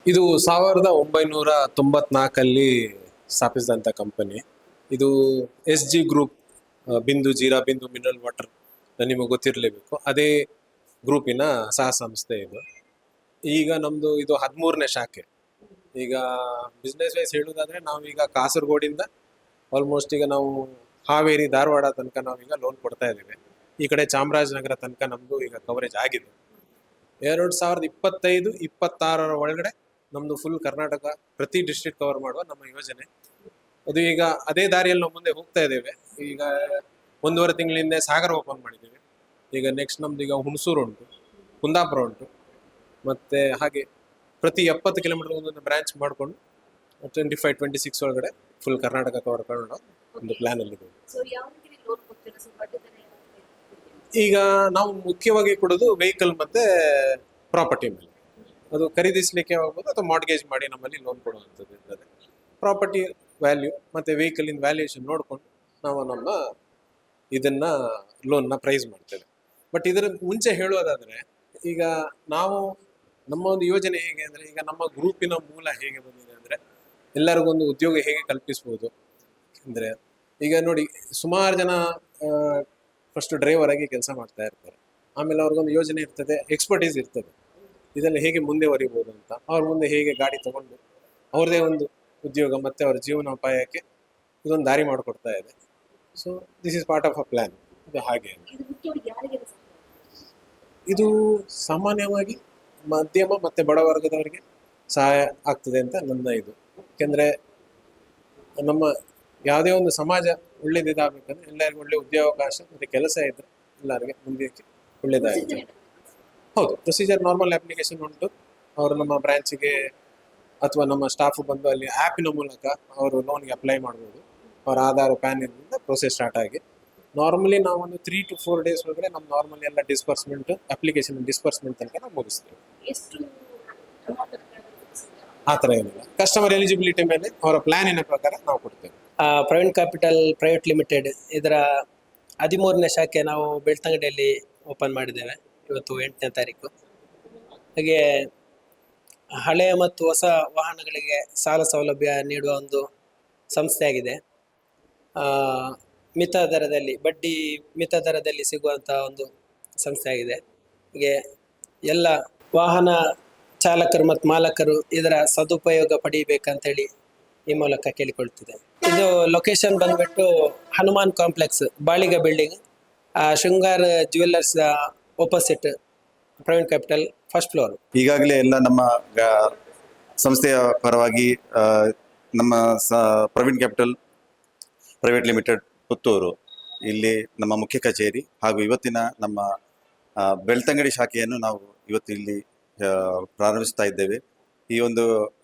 ಇದು 1994 ಸ್ಥಾಪಿಸಿದಂಥ ಕಂಪನಿ. ಇದು SG group, ಬಿಂದು ಜೀರಾ ಬಿಂದು ಮಿನರಲ್ ವಾಟರ್ ನಿಮಗೆ ಗೊತ್ತಿರಲೇಬೇಕು. ಅದೇ ಗ್ರೂಪಿನ ಸಹ ಸಂಸ್ಥೆ ಇದು. ಈಗ ನಮ್ಮದು ಇದು 13ನೇ ಶಾಖೆ. ಈಗ ಬಿಸ್ನೆಸ್ ವೈಸ್ ಹೇಳೋದಾದ್ರೆ ನಾವೀಗ ಕಾಸರಗೋಡಿಂದ ಆಲ್ಮೋಸ್ಟ್ ಈಗ ನಾವು ಹಾವೇರಿ ಧಾರವಾಡ ತನಕ ನಾವೀಗ ಲೋನ್ ಕೊಡ್ತಾ ಇದ್ದೀವಿ. ಈ ಕಡೆ ಚಾಮರಾಜನಗರ ತನಕ ನಮ್ಮದು ಈಗ ಕವರೇಜ್ ಆಗಿದೆ. 2025-26 ಒಳಗಡೆ ನಮ್ಮದು ಫುಲ್ ಕರ್ನಾಟಕ ಪ್ರತಿ ಡಿಸ್ಟ್ರಿಕ್ಟ್ ಕವರ್ ಮಾಡುವ ನಮ್ಮ ಯೋಜನೆ. ಅದು ಈಗ ಅದೇ ದಾರಿಯಲ್ಲಿ ನಾವು ಮುಂದೆ ಹೋಗ್ತಾ ಇದ್ದೇವೆ. ಈಗ 1.5 ತಿಂಗಳಿಂದ ಸಾಗರ ಓಪನ್ ಮಾಡಿದ್ದೇವೆ. ಈಗ ನೆಕ್ಸ್ಟ್ ನಮ್ದು ಈಗ ಹುಣಸೂರು ಉಂಟು, ಕುಂದಾಪುರ ಉಂಟು, ಮತ್ತೆ ಹಾಗೆ ಪ್ರತಿ 70 ಕಿಲೋಮೀಟರ್ ಒಂದೊಂದು ಬ್ರಾಂಚ್ ಮಾಡಿಕೊಂಡು 25-26 ಒಳಗಡೆ ಫುಲ್ ಕರ್ನಾಟಕ ಕವರ್ ಮಾಡೋ ಒಂದು ಪ್ಲಾನ್ ಅಲ್ಲಿ ಇದೆ. ಈಗ ನಾವು ಮುಖ್ಯವಾಗಿ ಕೊಡೋದು ವೆಹಿಕಲ್ ಮತ್ತೆ ಪ್ರಾಪರ್ಟಿ ಮೇಲೆ. ಅದು ಖರೀದಿಸಲಿಕ್ಕೆ ಆಗ್ಬೋದು ಅಥವಾ ಮಾರ್ಟ್ಗೇಜ್ ಮಾಡಿ ನಮ್ಮಲ್ಲಿ ಲೋನ್ ಕೊಡುವಂಥದ್ದು ಇರ್ತದೆ. ಪ್ರಾಪರ್ಟಿ ವ್ಯಾಲ್ಯೂ ಮತ್ತೆ ವೆಹಿಕಲ್ ಇನ್ ವ್ಯಾಲ್ಯೂಯೇಷನ್ ನೋಡಿಕೊಂಡು ನಾವು ನಮ್ಮ ಇದನ್ನ ಲೋನ್ನ ಪ್ರೈಸ್ ಮಾಡ್ತೇವೆ. ಬಟ್ ಇದರ ಮುಂಚೆ ಹೇಳೋದಾದ್ರೆ ಈಗ ನಾವು ನಮ್ಮ ಒಂದು ಯೋಜನೆ ಹೇಗೆ ಅಂದ್ರೆ, ಈಗ ನಮ್ಮ ಗ್ರೂಪಿನ ಮೂಲ ಹೇಗೆ ಬಂದಿದೆ ಅಂದ್ರೆ ಎಲ್ಲರಿಗೊಂದು ಉದ್ಯೋಗ ಹೇಗೆ ಕಲ್ಪಿಸ್ಬೋದು ಅಂದ್ರೆ, ಈಗ ನೋಡಿ ಸುಮಾರು ಜನ ಫಸ್ಟ್ ಡ್ರೈವರ್ ಆಗಿ ಕೆಲಸ ಮಾಡ್ತಾ ಇರ್ತಾರೆ. ಆಮೇಲೆ ಅವ್ರಿಗೊಂದು ಯೋಜನೆ ಇರ್ತದೆ, ಎಕ್ಸ್ಪರ್ಟೀಸ್ ಇರ್ತದೆ, ಇದನ್ನು ಹೇಗೆ ಮುಂದೆ ಒರಿಬೋದು ಅಂತ. ಅವ್ರ ಮುಂದೆ ಹೇಗೆ ಗಾಡಿ ತಗೊಂಡು ಅವ್ರದೇ ಒಂದು ಉದ್ಯೋಗ ಮತ್ತೆ ಅವರ ಜೀವನೋಪಾಯಕ್ಕೆ ಇದೊಂದು ದಾರಿ ಮಾಡಿಕೊಡ್ತಾ ಇದೆ. So this is part of a plan. ಇದು ಹಾಗೆ ಇದು ಸಾಮಾನ್ಯವಾಗಿ ಮಧ್ಯಮ ಮತ್ತೆ ಬಡವರ್ಗದವರಿಗೆ ಸಹಾಯ ಆಗ್ತದೆ ಅಂತ ನನ್ನ ಇದು. ಯಾಕೆಂದ್ರೆ ನಮ್ಮ ಯಾವುದೇ ಒಂದು ಸಮಾಜ ಒಳ್ಳೇದಿದಾಗಬೇಕಂದ್ರೆ ಎಲ್ಲರಿಗೂ ಒಳ್ಳೆ ಉದ್ಯೋಗಾವಕಾಶ ಮತ್ತೆ ಕೆಲಸ ಇದ್ರೆ ಎಲ್ಲರಿಗೆ ಮುಂದಕ್ಕೆ ಒಳ್ಳೇದಾಗುತ್ತೆ. ಹೌದು, ಪ್ರೊಸೀಜರ್ ನಾರ್ಮಲ್ ಅಪ್ಲಿಕೇಶನ್ ಉಂಟು. ಅವರು ನಮ್ಮ ಬ್ರಾಂಚಿಗೆ ಅಥವಾ ನಮ್ಮ ಸ್ಟಾಫ್ ಬಂದು ಅಲ್ಲಿ ಆ್ಯಪಿನ ಮೂಲಕ ಅವರು ಲೋನ್ಗೆ ಅಪ್ಲೈ ಮಾಡ್ಬೋದು. ಅವರ ಆಧಾರ್ ಪ್ಯಾನ್ ಇಂದ ಪ್ರೊಸೆಸ್ ಸ್ಟಾರ್ಟ್ ಆಗಿ ನಾರ್ಮಲಿ ನಾವು ಒಂದು 3 to 4 ಡೇಸ್ ಒಳಗಡೆ ನಮ್ಮ ನಾರ್ಮಲಿ ಎಲ್ಲ ಡಿಸ್ಪರ್ಸ್ಮೆಂಟ್ ಅಪ್ಲಿಕೇಶನ್ ಡಿಸ್ಪರ್ಸ್ಮೆಂಟ್ ತನಕ ನಾವು ಮುಗಿಸ್ತೇವೆ. ಆ ಥರ ಏನಿಲ್ಲ, ಕಸ್ಟಮರ್ ಎಲಿಜಿಬಿಲಿಟಿ ಮೇಲೆ ಅವರ ಪ್ಲಾನಿನ ಪ್ರಕಾರ ನಾವು ಕೊಡ್ತೇವೆ. ಪ್ರವೀಣ್ ಕ್ಯಾಪಿಟಲ್ ಪ್ರೈವೇಟ್ ಲಿಮಿಟೆಡ್ ಇದರ 13ನೇ ಶಾಖೆ ನಾವು ಬೆಳ್ತಂಗಡಿಯಲ್ಲಿ ಓಪನ್ ಮಾಡಿದ್ದೇವೆ. ಇವತ್ತು 8ನೇ ತಾರೀಕು. ಹಾಗೆ ಹಳೆಯ ಮತ್ತು ಹೊಸ ವಾಹನಗಳಿಗೆ ಸಾಲ ಸೌಲಭ್ಯ ನೀಡುವ ಒಂದು ಸಂಸ್ಥೆಯಾಗಿದೆ. ಮಿತ ದರದಲ್ಲಿ, ಬಡ್ಡಿ ಮಿತ ದರದಲ್ಲಿ ಸಿಗುವಂಥ ಒಂದು ಸಂಸ್ಥೆಯಾಗಿದೆ. ಹೀಗೆ ಎಲ್ಲ ವಾಹನ ಚಾಲಕರು ಮತ್ತು ಮಾಲಕರು ಇದರ ಸದುಪಯೋಗ ಪಡೀಬೇಕಂತೇಳಿ ಈ ಮೂಲಕ ಕೇಳಿಕೊಳ್ತಿದೆ. ಇದು ಲೊಕೇಶನ್ ಬಂದ್ಬಿಟ್ಟು Hanuman complex, Baliga building, Shringar jewellers opposite, Praveen capital, first floor. ಈಗಾಗಲೇ ಎಲ್ಲ ನಮ್ಮ ಸಂಸ್ಥೆಯ ಪರವಾಗಿ ನಮ್ಮ Praveen capital private limited Puttur ಇಲ್ಲಿ ನಮ್ಮ ಮುಖ್ಯ ಕಚೇರಿ ಹಾಗೂ ಇವತ್ತಿನ ನಮ್ಮ ಬೆಳ್ತಂಗಡಿ ಶಾಖೆಯನ್ನು ನಾವು ಇವತ್ತು ಇಲ್ಲಿ ಪ್ರಾರಂಭಿಸ್ತಾ ಇದ್ದೇವೆ. ಈ ಒಂದು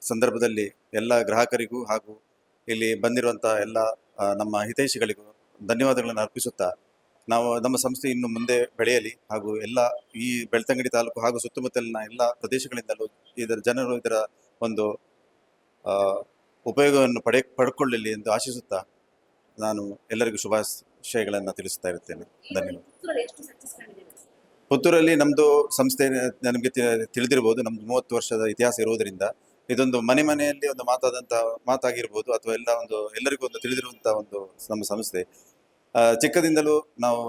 ಸಂದರ್ಭದಲ್ಲಿ ಎಲ್ಲ ಗ್ರಾಹಕರಿಗೂ ಹಾಗೂ ಇಲ್ಲಿ ಬಂದಿರುವಂಥ ಎಲ್ಲ ನಮ್ಮ ಹಿತೈಷಿಗಳಿಗೂ ಧನ್ಯವಾದಗಳನ್ನು ಅರ್ಪಿಸುತ್ತಾ, ನಾವು ನಮ್ಮ ಸಂಸ್ಥೆ ಇನ್ನು ಮುಂದೆ ಬೆಳೆಯಲಿ ಹಾಗೂ ಎಲ್ಲ ಈ ಬೆಳ್ತಂಗಡಿ ತಾಲೂಕು ಹಾಗೂ ಸುತ್ತಮುತ್ತಲಿನ ಎಲ್ಲ ಪ್ರದೇಶಗಳಿಂದಲೂ ಇದರ ಜನರು ಇದರ ಒಂದು ಉಪಯೋಗವನ್ನು ಪಡ್ಕೊಳ್ಳಲಿ ಎಂದು ಆಶಿಸುತ್ತಾ ನಾನು ಎಲ್ಲರಿಗೂ ಶುಭಾಶಯಗಳನ್ನು ತಿಳಿಸ್ತಾ ಇರುತ್ತೇನೆ. ಧನ್ಯವಾದ. ಪುತ್ತೂರಲ್ಲಿ ನಮ್ಮದು ಸಂಸ್ಥೆ ನನಗೆ ತಿಳಿದಿರ್ಬೋದು, ನಮ್ಮದು 30 ವರ್ಷದ ಇತಿಹಾಸ ಇರುವುದರಿಂದ ಇದೊಂದು ಮನೆಯಲ್ಲಿ ಒಂದು ಮಾತಾಗಿರ್ಬೋದು ಅಥವಾ ಎಲ್ಲರಿಗೂ ಒಂದು ತಿಳಿದಿರುವಂಥ ಒಂದು ನಮ್ಮ ಸಂಸ್ಥೆ. ಚಿಕ್ಕದಿಂದಲೂ ನಾವು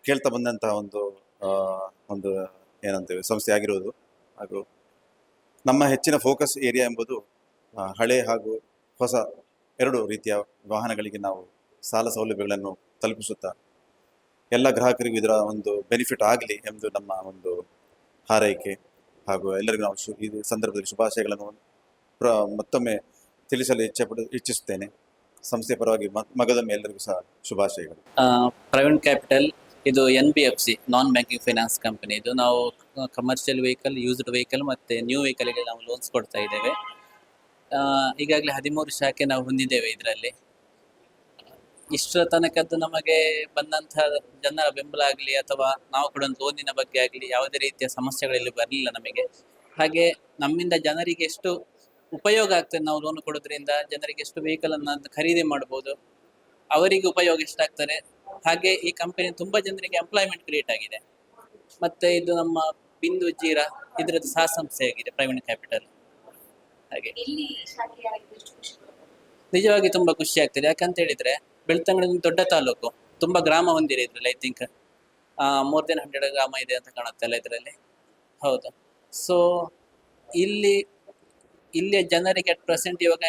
ಕೇಳ್ತಾ ಬಂದಂತಹ ಒಂದು ಏನಂತೇವೆ ಸಂಸ್ಥೆ ಆಗಿರುವುದು. ಹಾಗೂ ನಮ್ಮ ಹೆಚ್ಚಿನ ಫೋಕಸ್ ಏರಿಯಾ ಎಂಬುದು ಹಳೆ ಹಾಗೂ ಹೊಸ ಎರಡು ರೀತಿಯ ವಾಹನಗಳಿಗೆ ನಾವು ಸಾಲ ಸೌಲಭ್ಯಗಳನ್ನು ತಲುಪಿಸುತ್ತಾ ಎಲ್ಲ ಗ್ರಾಹಕರಿಗೂ ಇದರ ಒಂದು ಬೆನಿಫಿಟ್ ಆಗಲಿ ಎಂದು ನಮ್ಮ ಒಂದು ಹಾರೈಕೆ. ಹಾಗೂ ಎಲ್ಲರಿಗೂ ನಾವು ಈ ಸಂದರ್ಭದಲ್ಲಿ ಶುಭಾಶಯಗಳನ್ನು ಮತ್ತೊಮ್ಮೆ ತಿಳಿಸಲು ಇಚ್ಛಿಸುತ್ತೇನೆ. ಸಂಸ್ಥೆ ಪರವಾಗಿ ಮಗದೊಮ್ಮೆ ಎಲ್ಲರಿಗೂ ಸಹ ಶುಭಾಶಯಗಳು. ಪ್ರವೀಣ್ ಕ್ಯಾಪಿಟಲ್ ಇದು NBFC, ನಾನ್ ಬ್ಯಾಂಕಿಂಗ್ ಫೈನಾನ್ಸ್ ಕಂಪನಿ. ಇದು ನಾವು ಕಮರ್ಷಿಯಲ್ ವೆಹಿಕಲ್, ಯೂಸ್ಡ್ ವೆಹಿಕಲ್ ಮತ್ತು ನ್ಯೂ ವೆಹಿಕಲ್ಗೆ ನಾವು ಲೋನ್ಸ್ ಕೊಡ್ತಾ ಇದ್ದೇವೆ. ಈಗಾಗಲೇ 13 ಶಾಖೆ ನಾವು ಹೊಂದಿದ್ದೇವೆ. ಇದರಲ್ಲಿ ಇಷ್ಟರ ತನಕದ್ದು ನಮಗೆ ಬಂದಂತಹ ಜನರ ಬೆಂಬಲ ಆಗಲಿ ಅಥವಾ ನಾವು ಕೊಡೋ ಲೋನಿನ ಬಗ್ಗೆ ಆಗಲಿ ಯಾವುದೇ ರೀತಿಯ ಸಮಸ್ಯೆಗಳಲ್ಲಿ ಬರಲಿಲ್ಲ ನಮಗೆ. ಹಾಗೆ ನಮ್ಮಿಂದ ಜನರಿಗೆ ಎಷ್ಟು ಉಪಯೋಗ ಆಗ್ತದೆ, ನಾವು ಲೋನ್ ಕೊಡೋದ್ರಿಂದ ಜನರಿಗೆ ಎಷ್ಟು ವೆಹಿಕಲ್ ಅನ್ನು ಖರೀದಿ ಮಾಡ್ಬೋದು, ಅವರಿಗೆ ಉಪಯೋಗ ಎಷ್ಟಾಗ್ತಾರೆ. ಹಾಗೆ ಈ ಕಂಪನಿ ತುಂಬ ಜನರಿಗೆ ಎಂಪ್ಲಾಯ್ಮೆಂಟ್ ಕ್ರಿಯೇಟ್ ಆಗಿದೆ. ಮತ್ತೆ ಇದು ನಮ್ಮ ಬಿಂದು ಜೀರಾ ಇದರದ್ದು ಸಹ ಸಂಸ್ಥೆ ಆಗಿದೆ ಪ್ರವೀಣ್ ಕ್ಯಾಪಿಟಲ್. ಹಾಗೆ ಇಲ್ಲಿ ಶಾಖೆ ಆಗಿದ್ದು ಎಷ್ಟು ಖುಷಿ ಕೊಡುತ್ತೆ. ನಿಜವಾಗಿ ತುಂಬಾ ಖುಷಿ ಆಗ್ತದೆ. ಯಾಕಂತ ಹೇಳಿದ್ರೆ ಬೆಳ್ತಂಗಡಿ ಒಂದು ದೊಡ್ಡ ತಾಲೂಕು, ತುಂಬಾ ಗ್ರಾಮ ಹೊಂದಿದೆ ಇದ್ರಲ್ಲಿ. ಐ ಥಿಂಕ್ ಮೋರ್ ದೆನ್ 100 ಗ್ರಾಮ ಇದೆ ಅಂತ ಕಾಣುತ್ತಲ್ಲ ಇದರಲ್ಲಿ. ಹೌದು. ಸೊ ಇಲ್ಲಿ ಇಲ್ಲಿಯ ಜನರಿಗೆ ಅಟ್ ಪ್ರೆಸೆಂಟ್ ಇವಾಗ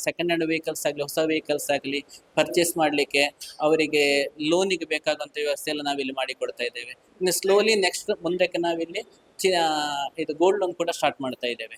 ಸೆಕೆಂಡ್ ಹ್ಯಾಂಡ್ ವೆಹಿಕಲ್ಸ್ ಆಗಲಿ ಹೊಸ ವೆಹಿಕಲ್ಸ್ ಆಗಲಿ ಪರ್ಚೇಸ್ ಮಾಡಲಿಕ್ಕೆ ಅವರಿಗೆ ಲೋನಿಗೆ ಬೇಕಾದಂಥ ವ್ಯವಸ್ಥೆ ಎಲ್ಲ ನಾವಿಲ್ಲಿ ಮಾಡಿ ಕೊಡ್ತಾ ಇದ್ದೇವೆ. ಇನ್ನು ಸ್ಲೋಲಿ ನೆಕ್ಸ್ಟ್ ಮುಂದಕ್ಕೆ ನಾವಿಲ್ಲಿ ಇದು ಗೋಲ್ಡ್ ಲೋನ್ ಕೂಡ ಸ್ಟಾರ್ಟ್ ಮಾಡ್ತಾ ಇದ್ದೇವೆ.